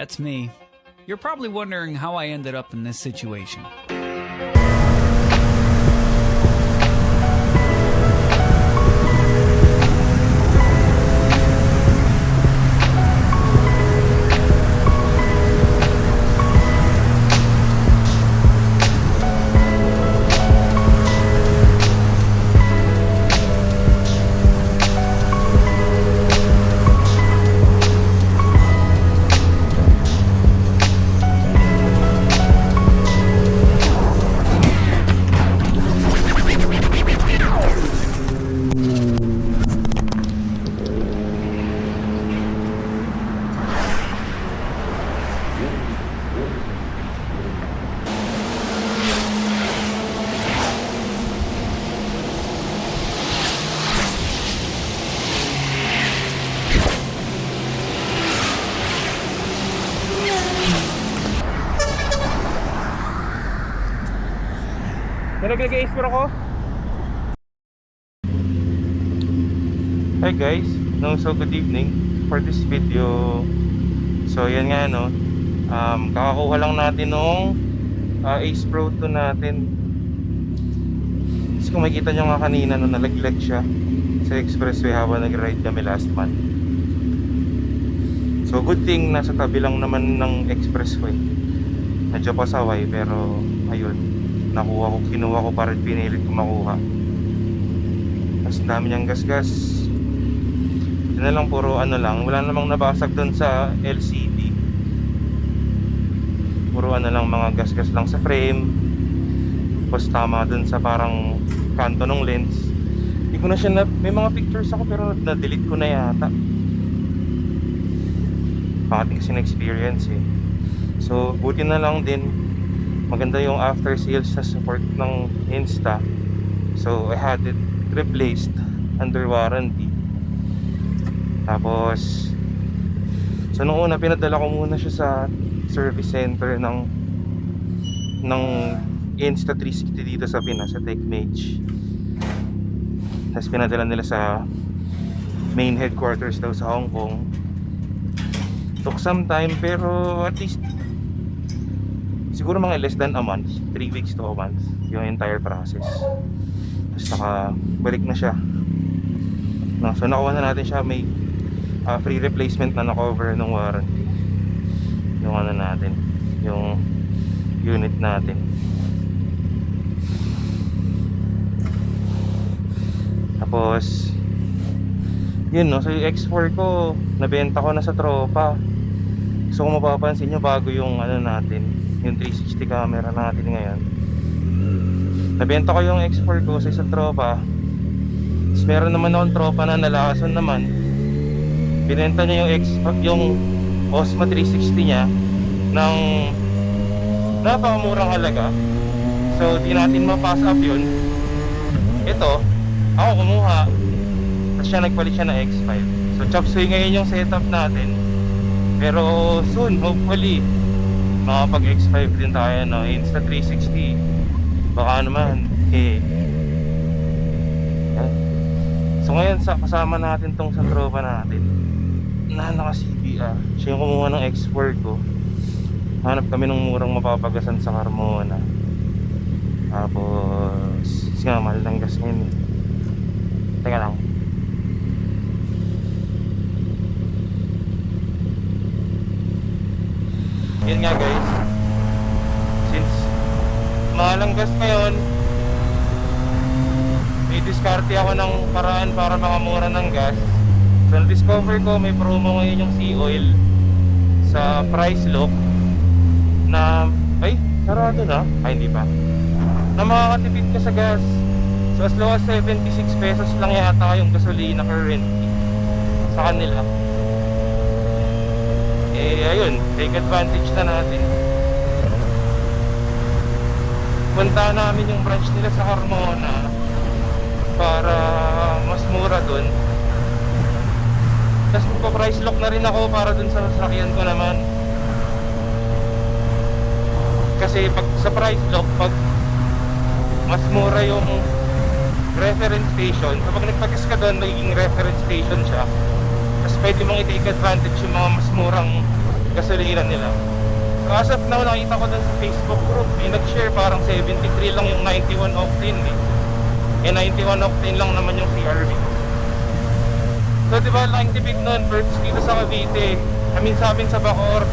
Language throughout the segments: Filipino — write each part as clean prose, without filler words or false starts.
that's me. You're probably wondering how I ended up in this situation. Nag-export ako. Hi guys, so good evening for this video. So yan nga no, kakakuha lang natin nung Ace Pro 2 natin. Kasi kung makikita nyo nga kanina no, nalaglag siya sa expressway habang nag-ride kami last month. So good thing nasa tabi lang naman ng expressway. Medyo pasaway pero ayun, kinuha ko pa rin, pinilit ko makuha. Mas dami niyang gasgas. Yun na lang, puro ano lang, wala namang nabasag doon sa LCD. Puro ano lang, mga gasgas lang sa frame. Tapos tama doon sa parang kanto ng lens. Hindi ko na siya may mga pictures ako pero na-delete ko na yata. Pangating kasi na-experience eh. So buti na lang din maganda yung after sales sa support ng Insta. So I had it replaced under warranty. Tapos so nung una pinadala ko muna siya sa service center ng Insta 360 dito sa Pinas, sa TechMage. Tapos pinadala nila sa main headquarters daw sa Hong Kong. Took some time pero at least siguro mga less than a month, 3 weeks to a month yung entire process. Tapos nakabalik na siya. So nakuha na natin siya, may free replacement na na-cover ng warranty. Yung ano natin, yung unit natin. Tapos yun no, so yung X4 ko nabenta ko na sa tropa. So kung mapapansin nyo, bago yung ano natin, yung 360 camera natin ngayon, nabenta ko yung X4 ko sa isang tropa. Tapos meron naman akong tropa na nalakason naman, binenta niya yung Osmo 360 niya ng napakamurang halaga. So di natin ma-pass up yun. Ito, ako kumuha, tapos siya nagpalit siya ng X5. So chop suey ngayon yung setup natin. Pero soon, hopefully makapag X5 din tayo no, Insta 360. Baka naman So ngayon kasama natin tong sa tropa natin na naka-CBR. Siya yung kumuha ng X4 ko. Hanap kami ng murang mapapagasan sa Carmona. Tapos siya mahal ng gas ngayon. Teka lang. Yun nga guys, since mahal ang gas ngayon, may diskarte ako ng paraan para makamura ng gas. So na-discover ko may promo ngayon yung Sea-Oil sa Price Lock na, ay, sarado na? Ay, hindi pa. Na makakatipid ka sa gas. So as low as 76 pesos lang yata yung gasolina currently sa kanila. Ayun, take advantage na natin. Punta namin yung branch nila sa Carmona para mas mura dun. Tapos magpa-price lock na rin ako para dun sa sasakyan ko naman. Kasi pag sa price lock, pag mas mura yung reference station, kapag nagpag-gas ka doon, magiging reference station siya. Tapos pwede mong i-take advantage yung mga mas murang gasolina nila. So as of now, nakita ko dun sa Facebook group, may nag-share parang 73 lang yung 91 octane eh. 91 octane lang naman yung CRV. So diba, laking tipid nun versus dito sa Cavite. I mean, sa amin sa Bacoor,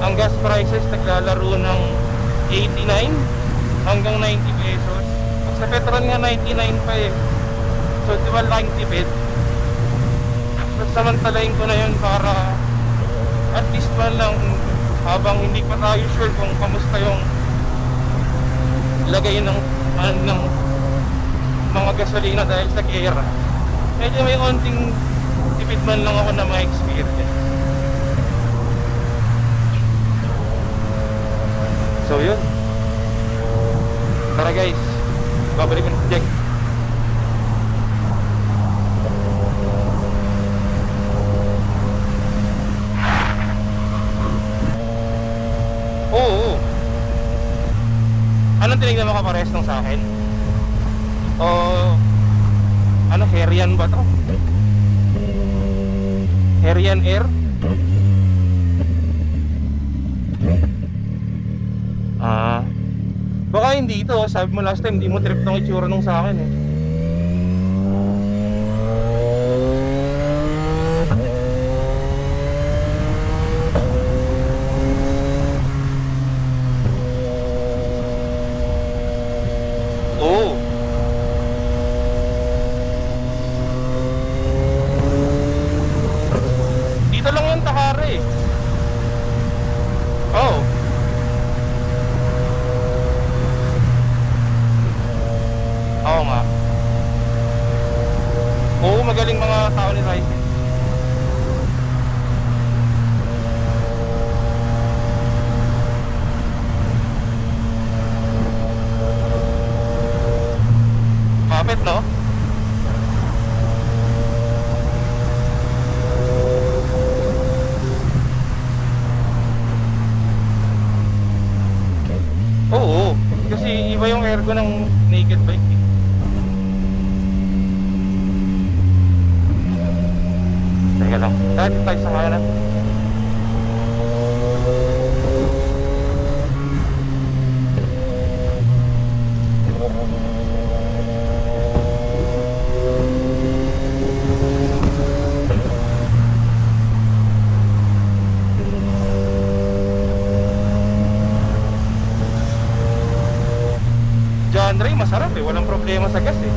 ang gas prices naglalaro ng 89 hanggang 90 pesos. Pag sa Petron nga 99 pa eh. So diba, laking tipid. So samantalain ko na yun para at least man lang, habang hindi pa tayo sure kung kamusta yung lagay ng mga gasolina dahil sa gera, medyo may konting tipid man lang ako na ma-experience. So yun, tara guys, babalik ng project. Oo. Anong tinignan mo kapares nung sa akin? O ano, Herian ba to? Herian Air? Baka hindi ito. Sabi mo last time, hindi mo trip tong itsura nung sa akin eh. Oo. Dito lang yung Takara eh. Oo. Oo nga. Oo, magaling mga tao ni Ryzen. Kapit, no? Oo, kasi iba yung ergo ng naked bike eh. Teka lang, dati tayo sa kanan. John Ray, masarap eh, walang problema sa gas eh.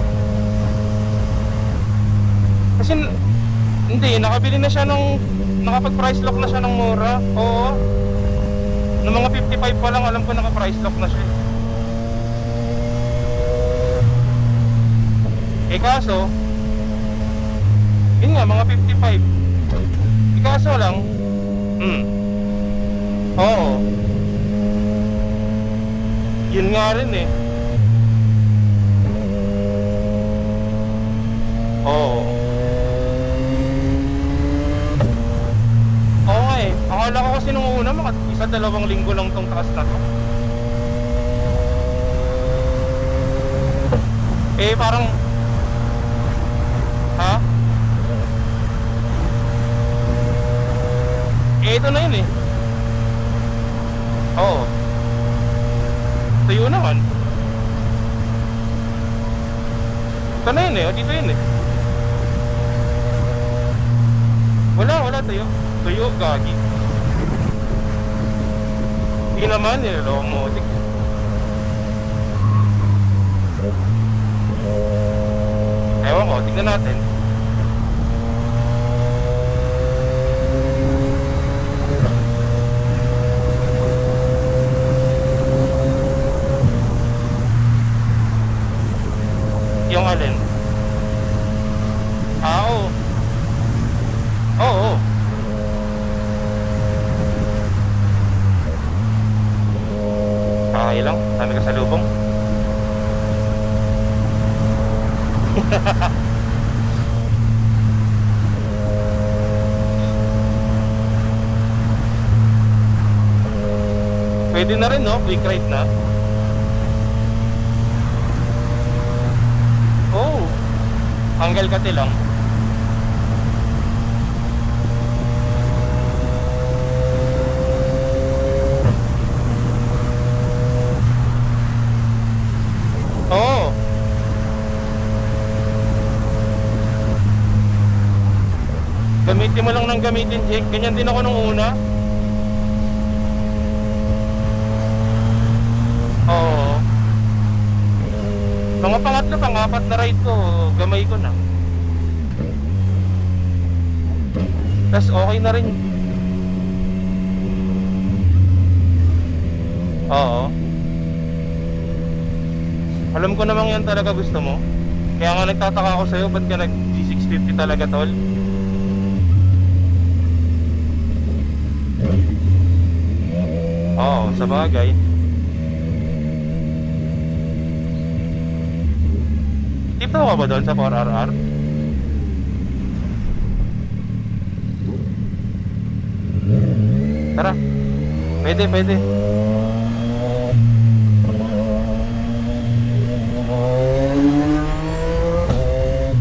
Kasi hindi, nakabili na siya ng, nakapag-price lock na siya ng mura. Oo. Noong mga 55 pa lang, alam ko naka-price lock na siya. Eh kaso, yun nga, mga 55. Eh kaso lang, oo. Yun nga rin eh. Oo. Oo nga eh. Akala ko kasi nung una mga isa-dalawang linggo lang tong taas na to. Eh parang ha? Eh ito na yun eh. Oo. Tuyo naman. Ito na yun eh. Dito yun eh. Wala tuyo. Tuyo, gagi. Hindi naman, nilolong mo. Ewan ko, tignan natin. Yung alin? Oo. Oo. Okay lang, dami ka sa lubong. Pwede na rin no, quick ride na. Oh, hanggal kati lang. Gamitin mo lang ng gamitin, Jake. Ganyan din ako nung una. Oo. Mga pangatlo, pang-apat na ride ko, gamay ko na. Tas okay na rin. Oo. Alam ko namang yan talaga gusto mo. Kaya nga nagtataka ako sa'yo, ba't ka nag G650 talaga, tol? Oo, sa bagay. Dito ka ba doon sa 4RR? Tara. Pwede, pwede.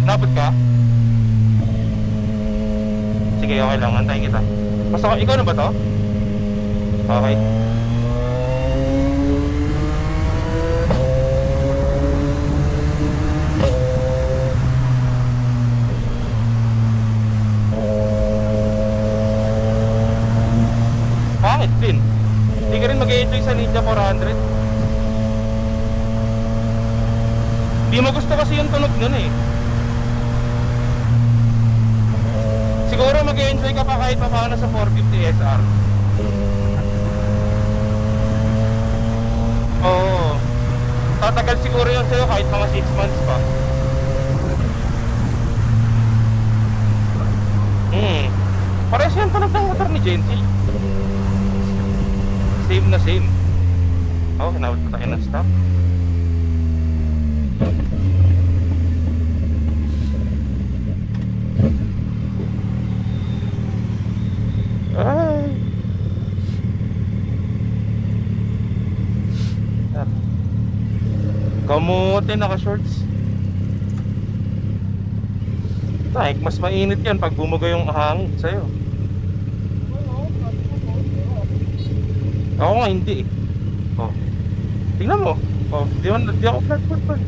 Napot ka? Sige, okay lang. Antayin kita. Basta ikaw na ba to? Okay. Bakit din? Hindi ka rin mag-enjoy sa Ninja 400. Di mo gusto kasi yung tunog nun eh. Siguro mag-enjoy ka pa kahit pa paano sa 450 SR. Oo. Tatagal siguro yun sa'yo kahit mga 6 months pa. Parehas yan tunog ng motor ni Gentil. Same na same. Oh, hinawad pa tayo ng stop. Ay. Kamote, naka-shorts. Like, mas mainit yan pag bumuga yung hangin sa'yo. Ako nga hindi eh. Oh. Tingnan mo. Oh, di ako flat foot pa.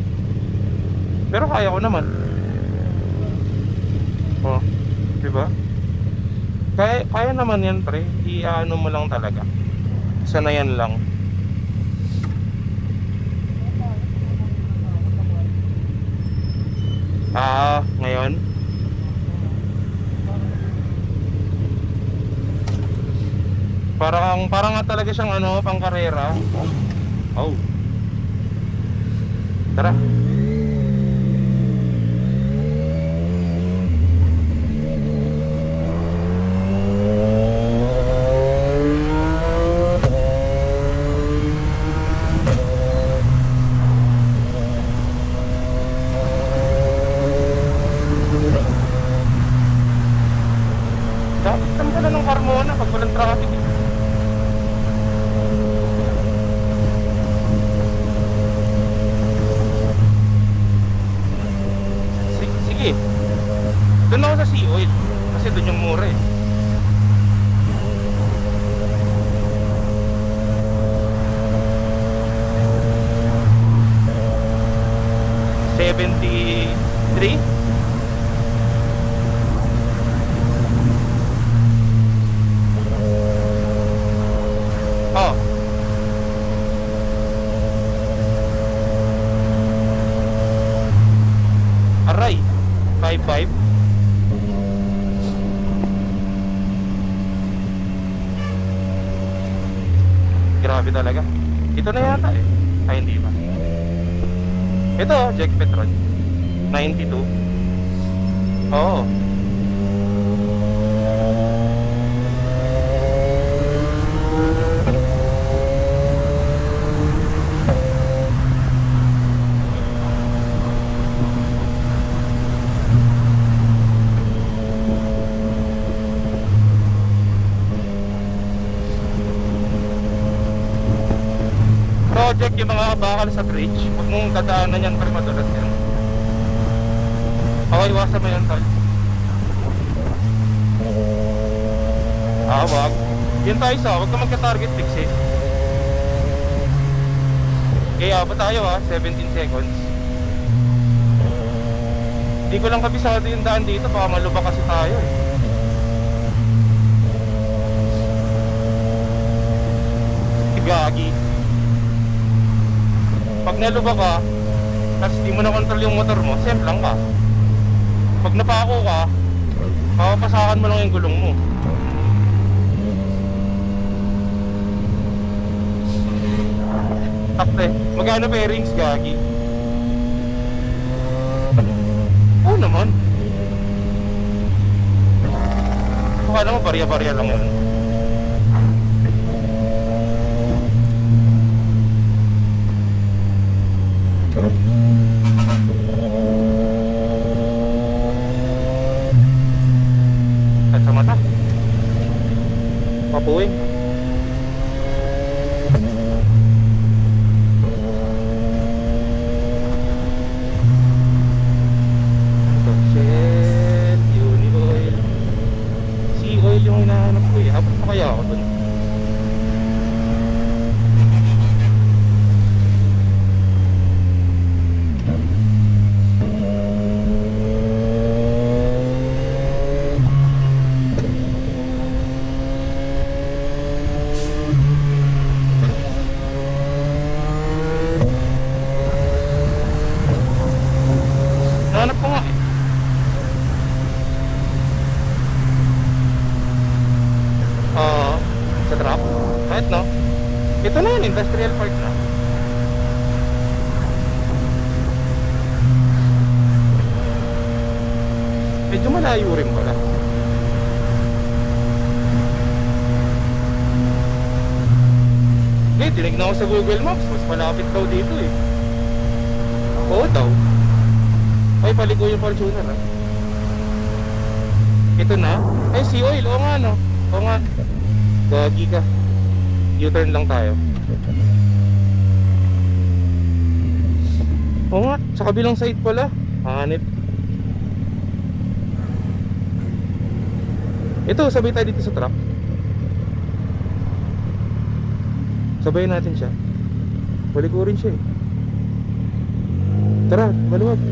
Pero kaya ko naman. Oh, di ba? Kaya naman yan, pre. I-ano mo lang talaga. Sanayan lang. Ngayon. Parang nga talaga siyang ano, pang karera. Oh. Tara. Dapat ka na ng Carmona pag walang traffic. Sige. Doon ako sa Sea Oil kasi doon yung mura eh. $73. Oh. Aray. 5.5. Grabe talaga. Ito na yata eh. Ay, hindi ba? Ito, Jack Petron 92. Oo. Project yung mga bakal sa bridge. Huwag mong dadaanan yan para madulas yan. Okay, iwasan mo yan, tol. Wag. Yun tayo sa, huwag ka magka-target fix eh. Kaya ba tayo 17 seconds. Hindi ko lang kabisado yung daan dito, baka malubak kasi tayo eh. Gagi. Pag naluba ka, tapos di mo na control yung motor mo, semplang ka. Pag napako ka, papasakan mo lang yung gulong mo. Takte, magkano bearings, Gagi? Oo naman. Baka naman barya-barya lang yun. At sa mata papuwing. Shit, uni oil. Sea oil yung hinahanap ko eh. Abot pa kaya ako dun? Nahanap ko nga eh. Sa trap. Kahit no. Ito na yun, industrial park na. Medyo malayo rin pala. Eh, tinignan ko sa Google Maps, mas malapit daw dito eh. Oo daw. Ay, paligo yung Fortuner ah. Ito na. Ay, sea oil, oo nga no. Oo nga. Gagi ka. U-turn lang tayo. Oo nga, sa kabilang side pala. Hanip. Ito, sabay tayo dito sa truck. Sabayin natin siya. Baligo rin siya eh. Tara, maluwag.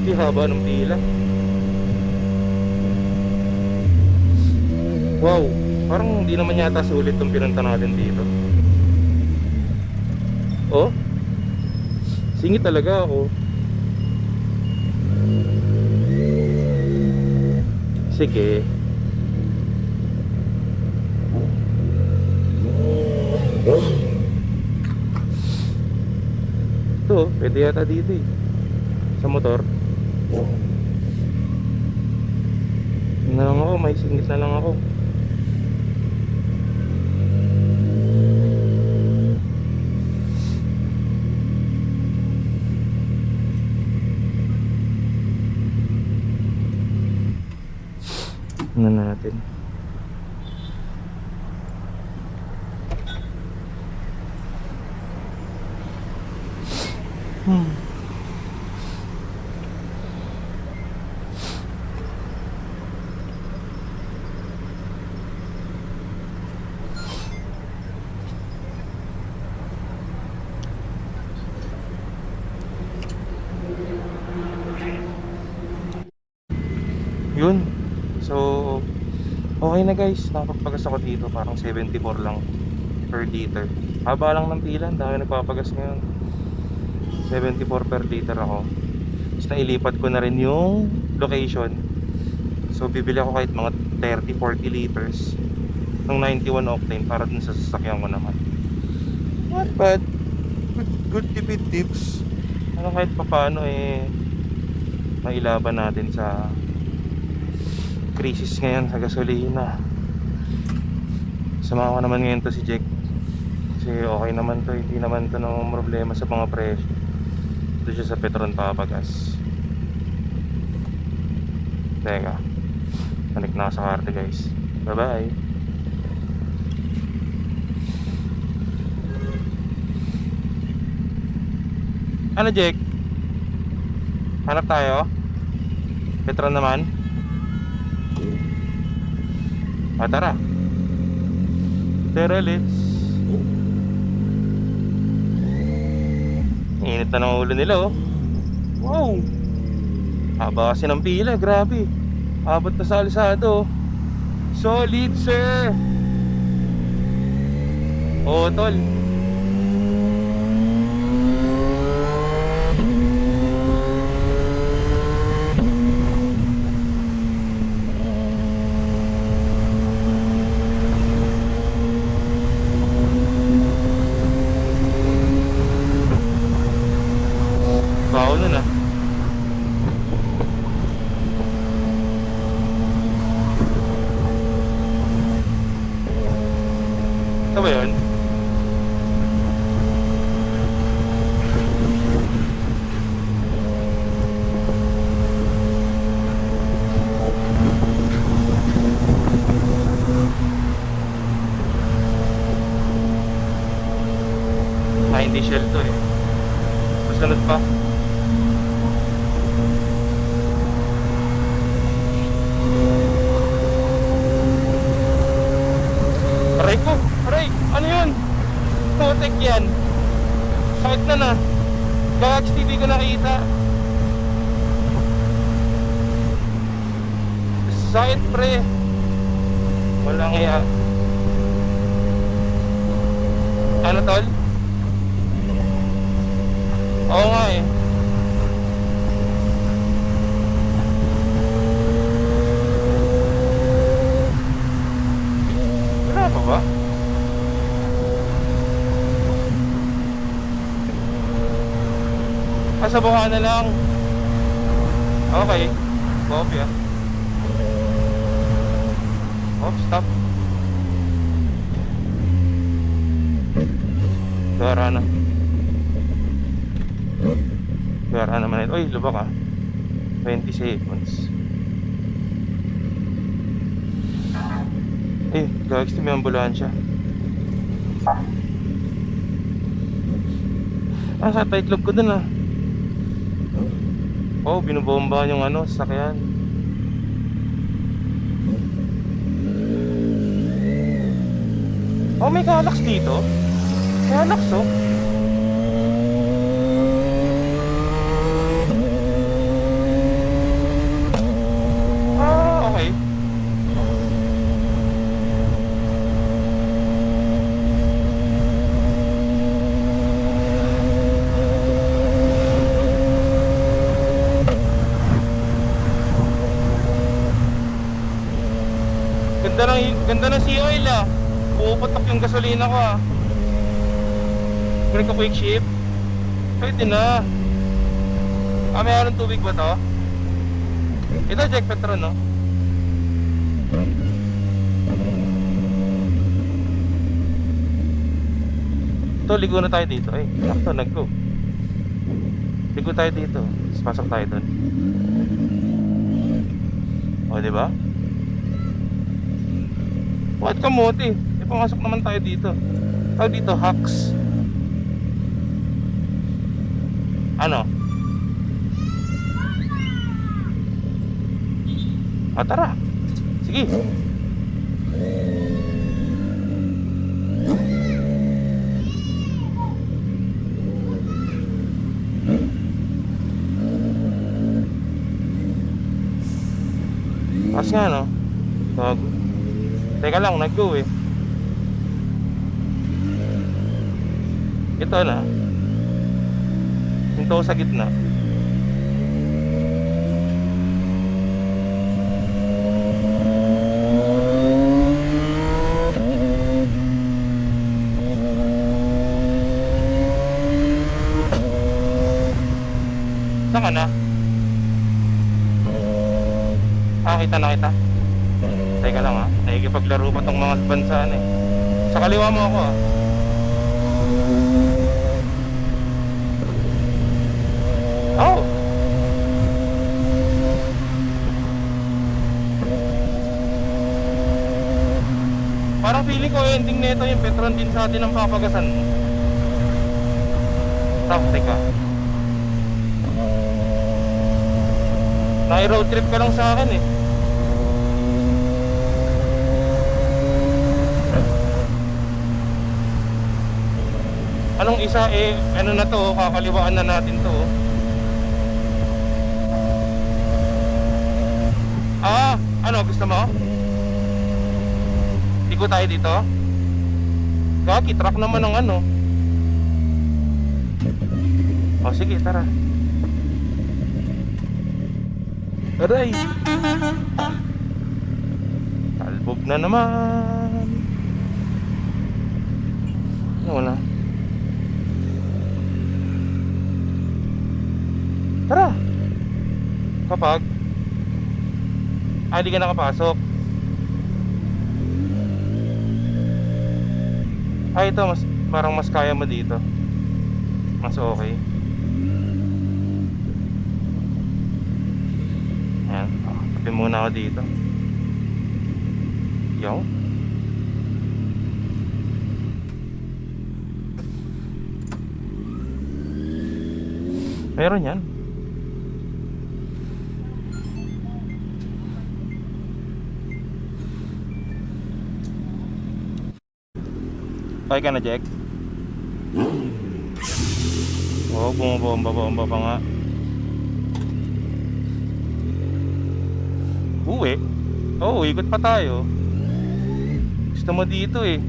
Di haba ng pila. Wow, parang hindi naman yata sulit itong pinunta natin dito. Oh, singit talaga ako. Sige. Ito, pwede yata dito eh. Sa motor. Na lang ako, may singit na lang ako. Ano natin? Yun. So okay na guys, nakapagpagas ako dito. Parang 74 lang per liter. Haba lang ng pila, ang dami nagpapagas ngayon. 74 per liter ako. Tapos nailipat ko na rin yung location. So bibili ako kahit mga 30-40 liters ng 91 octane para dun sa sasakyan ko naman. Not bad. Good tipid tips. Ano kahit papaano eh mailaban natin sa crisis ngayon sa gasolina. Sama ko naman ngayon to si Jack. Kasi okay naman to, hindi naman to ng problema sa mga presyo. Ito siya sa Petron papagas. Teka, balik na ako sa karte guys. Bye bye. Ano Jack? Hanap tayo? Petron naman? Tara. Tara, let's Init na ng ulo nila oh. Wow. Haba kasi ng pila, grabe. Abot na sa alisado oh. Solid sir. Oo tol. Baho nun ah. Ito ba yun? Hindi shell to eh. Masunod pa. Aray ko! Aray! Ano yun? Putek yan. Sakit na. Gagax TV ko nakita. Sakit pre. Walang iya. Ano tol? Oo nga eh. Wala pa ba? Sa buka na lang. Okay. Copy ah. Oh, stop. Gara na. Gara naman ito. Uy, lubak ah. 20 seconds. Eh, gagawin may ambulansya. Sa tight loop ko dun ah. Oh, binubomba yung ano, sasakyan. Oh, may Galax dito. Galax oh. Okay. Ganda ng sea oil ah. Puputok yung gasolina ko ah. Ganun ko quick ship. Pwede na. Mayroon tubig ba to? Ito Jack Petron no? Ito, ligo na tayo dito. Ay, sakto, nag-go. Ligo tayo dito. Tapos pasok tayo dun. O, diba? What kamote? Pumasok naman tayo dito. Tawag dito, hacks. Ano? Tara. Sige. Pas nga no. Teka lang, nag-go eh. Ito na. Ito sa gitna. Saan ka na? Kita na kita. Teka lang ha. Nakikipaglaro pa tong mga bansaan eh. Sa kaliwa mo ako ha. Oh! Parang feeling ko ending nito yung Petron din sa atin ang papagasan mo. Teka. Nai-road trip ka lang sa akin eh. Anong isa eh, ano na to, kakaliwaan na natin to. Ah, ano gusto mo? Iko tayo dito. Gagi, truck naman ng ano. O sige, tara. Aray. Talbog na naman. Ano na? Tara. Kapag di ka nakapasok. Ito mas parang mas kaya mo dito. Mas okay. Ayan, tabi muna ako dito. Yo. Meron yan. Okay ka na, Jack? Oo, bumabomba pa nga. Uwi? Oo, ikot pa tayo. Gusto mo dito eh.